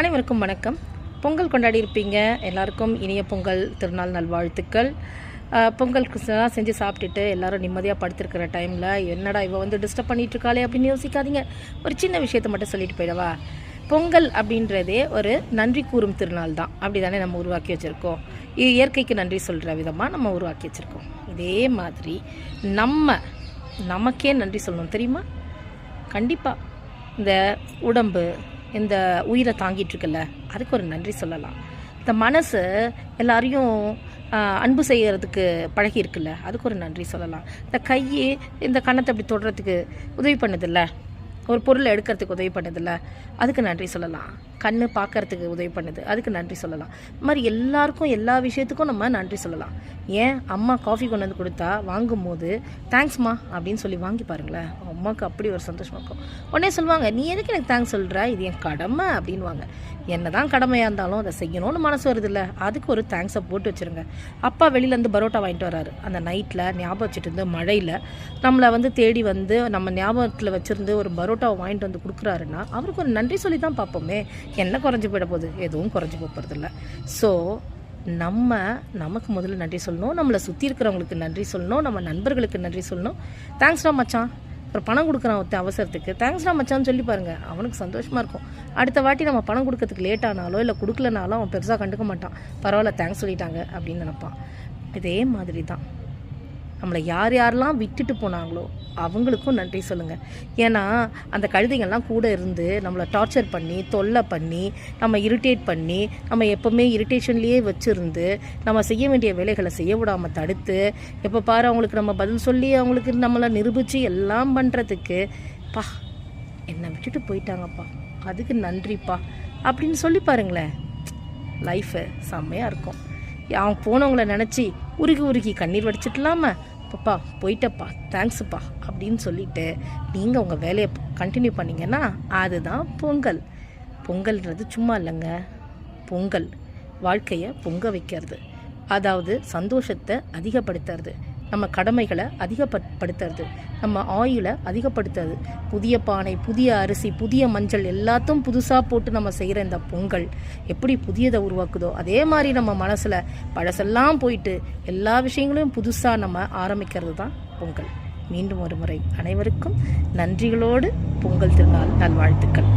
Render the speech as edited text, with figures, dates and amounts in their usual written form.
அனைவருக்கும் வணக்கம். பொங்கல் கொண்டாடி இருப்பீங்க. எல்லாருக்கும் இனிய பொங்கல் திருநாள் நல்வாழ்த்துக்கள். பொங்கலுக்கு செஞ்சு சாப்பிட்டுட்டு எல்லோரும் நிம்மதியாக படுத்திருக்கிற டைமில் என்னடா இவ வந்து டிஸ்டர்ப் பண்ணிகிட்டு இருக்காளே அப்படின்னு யோசிக்காதீங்க. ஒரு சின்ன விஷயத்தை மட்டும் சொல்லிட்டு போயிடவா. பொங்கல் அப்படின்றதே ஒரு நன்றி கூறும் திருநாள் தான். அப்படி தானே நம்ம உருவாக்கி வச்சுருக்கோம். இயற்கைக்கு நன்றி சொல்கிற விதமாக நம்ம உருவாக்கி வச்சுருக்கோம். இதே மாதிரி நமக்கே நன்றி சொல்லணும், தெரியுமா? கண்டிப்பாக இந்த உடம்பு, இந்த உயிரை தாங்கிட்டுருக்குல்ல, அதுக்கு ஒரு நன்றி சொல்லலாம். இந்த மனசு எல்லாரையும் அன்பு செய்கிறதுக்கு பழகி இருக்குல்ல, அதுக்கு ஒரு நன்றி சொல்லலாம். இந்த கையை இந்த கன்னத்தை அப்படி தொடுறதுக்கு உதவி பண்ணுதில்ல, ஒரு பொருளை எடுக்கிறதுக்கு உதவி பண்ணுதில்ல, அதுக்கு நன்றி சொல்லலாம். கண் பார்க்கறதுக்கு உதவி பண்ணுது, அதுக்கு நன்றி சொல்லலாம். இது மாதிரி எல்லாருக்கும் எல்லா விஷயத்துக்கும் நம்ம நன்றி சொல்லலாம். ஏன் அம்மா காஃபி கொண்டு வந்து கொடுத்தா வாங்கும்போது தேங்க்ஸ்மா அப்படின்னு சொல்லி வாங்கி பாருங்களேன். அம்மாவுக்கு அப்படி ஒரு சந்தோஷமாக இருக்கும். உடனே சொல்லுவாங்க, நீ எதுக்கு எனக்கு தேங்க்ஸ் சொல்கிற, இது என் கடமை அப்படின்வாங்க. என்ன தான் கடமையாக இருந்தாலும் அதை செய்யணும்னு மனசு வருது இல்லை, அதுக்கு ஒரு தேங்க்ஸை போட்டு வச்சுருங்க. அப்பா வெளியிலேருந்து பரோட்டா வாங்கிட்டு வராரு. அந்த நைட்டில் ஞாபகம் வச்சுட்டு இருந்து மழையில் நம்மளை வந்து தேடி வந்து நம்ம ஞாபகத்தில் வச்சுருந்து ஒரு பரோட்டாவை வாங்கிட்டு வந்து கொடுக்குறாருன்னா அவருக்கு ஒரு நன்றி சொல்லி தான் பார்ப்போமே. என்ன குறைஞ்சி போயிட போகுது? எதுவும் குறைஞ்சி போகிறதில்ல. ஸோ நமக்கு முதல்ல நன்றி சொல்லணும், நம்மளை சுற்றி இருக்கிறவங்களுக்கு நன்றி சொல்லணும், நம்ம நண்பர்களுக்கு நன்றி சொல்லணும். தேங்க்ஸ்டா மச்சான், அப்புறம் பணம் கொடுக்குறான் ஒருத்த அவசரத்துக்கு, தேங்க்ஸ்டா மச்சான்னு சொல்லி பாருங்கள், அவனுக்கு சந்தோஷமாக இருக்கும். அடுத்த வாட்டி நம்ம பணம் கொடுக்கறதுக்கு லேட் ஆனாலோ இல்லை கொடுக்கலனாலும் அவன் பெருசாக கண்டுக்க மாட்டான். பரவாயில்ல தேங்க்ஸ் சொல்லிட்டாங்க அப்படின்னு நினப்பான். இதே மாதிரி தான் நம்மளை யாரெல்லாம் விட்டுட்டு போனாங்களோ அவங்களுக்கும் நன்றி சொல்லுங்கள். ஏன்னா அந்த கழுதைங்கள்லாம் கூட இருந்து நம்மளை டார்ச்சர் பண்ணி தொல்லை பண்ணி நம்ம இரிட்டேட் பண்ணி நம்ம எப்போவுமே இரிட்டேஷன்லேயே வச்சுருந்து நம்ம செய்ய வேண்டிய வேலைகளை செய்ய விடாமல் தடுத்து எப்போ பாரு அவங்களுக்கு நம்ம பதில் சொல்லி அவங்களுக்கு நம்மளை நிரூபித்து எல்லாம் பண்ணுறதுக்கு என்னை விட்டுட்டு போயிட்டாங்கப்பா, அதுக்கு நன்றிப்பா அப்படின்னு சொல்லி பாருங்களேன். லைஃபு செம்மையாக இருக்கும். அவன் போனவங்கள நினச்சி உருகி கண்ணீர் வடிச்சிட்டலாமா, அப்பா போயிட்டப்பா தேங்க்ஸுப்பா அப்படின்னு சொல்லிவிட்டு நீங்கள் உங்கள் வேலையை கண்டினியூ பண்ணிங்கன்னா அதுதான் பொங்கல். பொங்கல்ன்றது சும்மா இல்லைங்க. பொங்கல் வாழ்க்கையை பொங்க வைக்கிறது, அதாவது சந்தோஷத்தை அதிகப்படுத்துறது, நம்ம கடமைகளை அதிகப்படுத்துறது, நம்ம ஆயுளை அதிகப்படுத்துறது. புதிய பானை, புதிய அரிசி, புதிய மஞ்சள் எல்லாத்தையும் புதுசாக போட்டு நம்ம செய்கிற இந்த பொங்கல் எப்படி புதியதை உருவாக்குதோ அதே மாதிரி நம்ம மனசில் பழசெல்லாம் போயிட்டு எல்லா விஷயங்களையும் புதுசாக நம்ம ஆரம்பிக்கிறது தான் பொங்கல். மீண்டும் ஒரு முறை அனைவருக்கும் நன்றிகளோடு பொங்கல் திருநாள் நல்வாழ்த்துக்கள்.